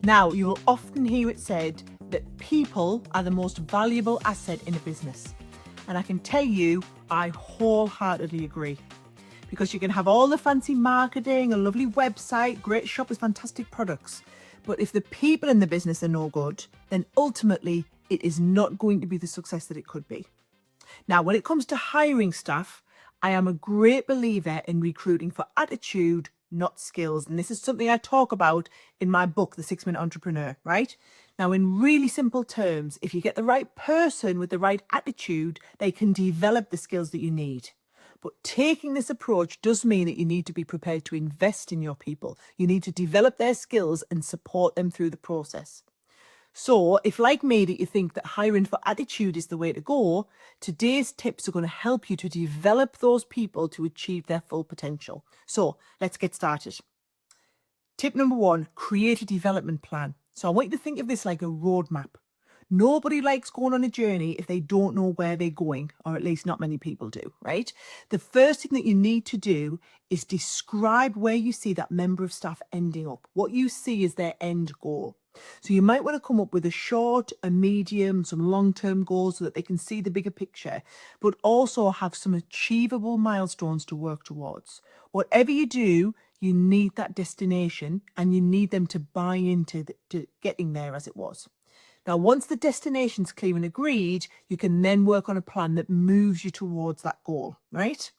Now, you will often hear it said that people are the most valuable asset in a business. And I can tell you, I wholeheartedly agree. Because you can have all the fancy marketing, a lovely website, great shop with fantastic products. But if the people in the business are no good, then ultimately it is not going to be the success that it could be. Now, when it comes to hiring staff, I am a great believer in recruiting for attitude, not skills. And this is something I talk about in my book, The 6-Minute Entrepreneur, right? Now, in really simple terms, if you get the right person with the right attitude, they can develop the skills that you need. But taking this approach does mean that you need to be prepared to invest in your people. You need to develop their skills and support them through the process. So if, like me, that you think that hiring for attitude is the way to go, today's tips are going to help you to develop those people to achieve their full potential. So let's get started. Tip number 1, create a development plan. So I want you to think of this like a roadmap. Nobody likes going on a journey if they don't know where they're going, or at least not many people do, right? The first thing that you need to do is describe where you see that member of staff ending up, what you see as their end goal. So you might want to come up with a short, a medium, some long-term goals so that they can see the bigger picture, but also have some achievable milestones to work towards. Whatever you do, you need that destination and you need them to buy into to getting there as it was. Now, once the destination's clear and agreed, you can then work on a plan that moves you towards that goal, right?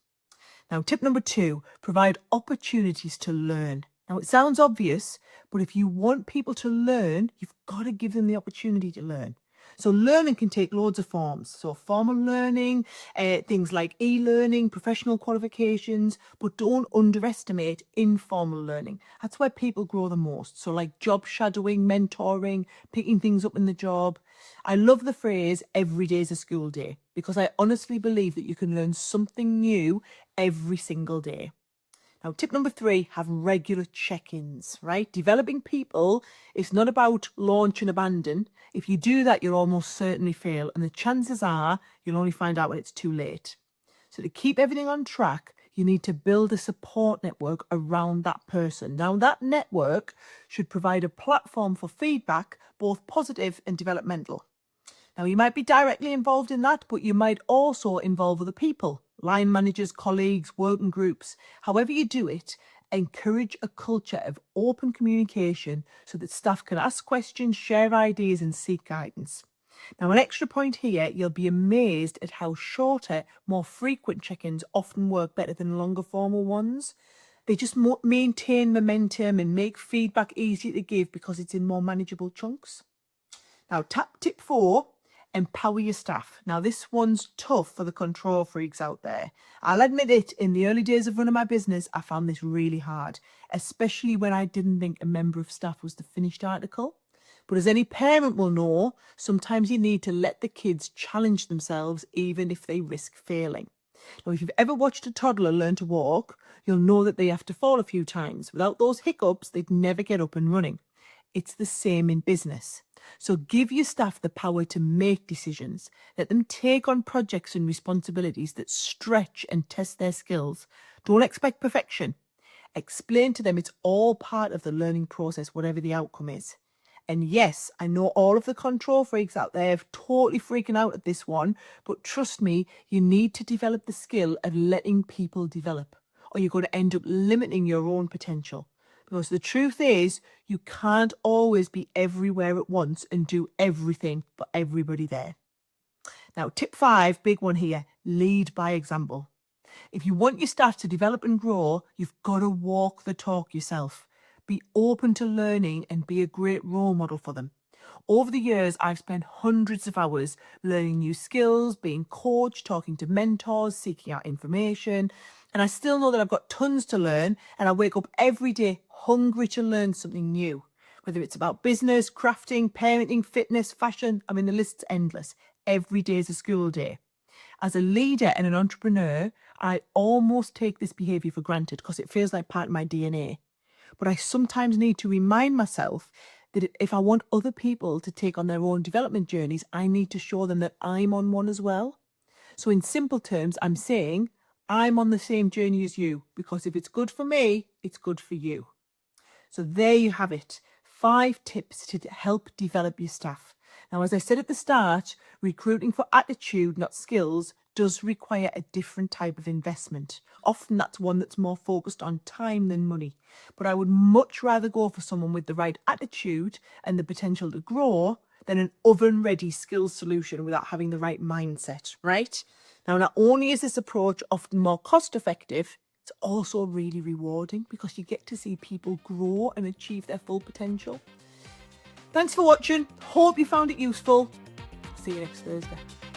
Now, tip number 2, provide opportunities to learn. Now, it sounds obvious, but if you want people to learn, you've got to give them the opportunity to learn. So learning can take loads of forms. So formal learning, things like e-learning, professional qualifications, but don't underestimate informal learning. That's where people grow the most. So like job shadowing, mentoring, picking things up in the job. I love the phrase, every day is a school day, because I honestly believe that you can learn something new every single day. Now, tip number 3, have regular check-ins, right? Developing people is not about launch and abandon. If you do that, you'll almost certainly fail. And the chances are you'll only find out when it's too late. So to keep everything on track, you need to build a support network around that person. Now, that network should provide a platform for feedback, both positive and developmental. Now, you might be directly involved in that, but you might also involve other people, line managers, colleagues, working groups. However you do it, encourage a culture of open communication so that staff can ask questions, share ideas and seek guidance. Now, an extra point here, you'll be amazed at how shorter, more frequent check-ins often work better than longer formal ones. They just maintain momentum and make feedback easier to give because it's in more manageable chunks. Now, tip 4, empower your staff. Now, this one's tough for the control freaks out there. I'll admit it, in the early days of running my business, I found this really hard, especially when I didn't think a member of staff was the finished article. But as any parent will know, sometimes you need to let the kids challenge themselves even if they risk failing. Now, if you've ever watched a toddler learn to walk, you'll know that they have to fall a few times. Without those hiccups, they'd never get up and running. It's the same in business. So give your staff the power to make decisions. Let them take on projects and responsibilities that stretch and test their skills. Don't expect perfection. Explain to them it's all part of the learning process, whatever the outcome is. And yes, I know all of the control freaks out there are totally freaking out at this one, but trust me, you need to develop the skill of letting people develop, or you're going to end up limiting your own potential. Because the truth is, you can't always be everywhere at once and do everything for everybody there. Now, tip 5, big one here, lead by example. If you want your staff to develop and grow, you've got to walk the talk yourself. Be open to learning and be a great role model for them. Over the years, I've spent hundreds of hours learning new skills, being coached, talking to mentors, seeking out information. And I still know that I've got tons to learn, and I wake up every day hungry to learn something new. Whether it's about business, crafting, parenting, fitness, fashion, I mean, the list's endless. Every day is a school day. As a leader and an entrepreneur, I almost take this behavior for granted because it feels like part of my DNA. But I sometimes need to remind myself that if I want other people to take on their own development journeys, I need to show them that I'm on one as well. So in simple terms, I'm saying I'm on the same journey as you, because if it's good for me, it's good for you. So there you have it. 5 tips to help develop your staff. Now, as I said at the start, recruiting for attitude, not skills, does require a different type of investment. Often that's one that's more focused on time than money. But I would much rather go for someone with the right attitude and the potential to grow than an oven-ready skills solution without having the right mindset, right? Now, not only is this approach often more cost-effective, it's also really rewarding because you get to see people grow and achieve their full potential. Thanks for watching. Hope you found it useful. See you next Thursday.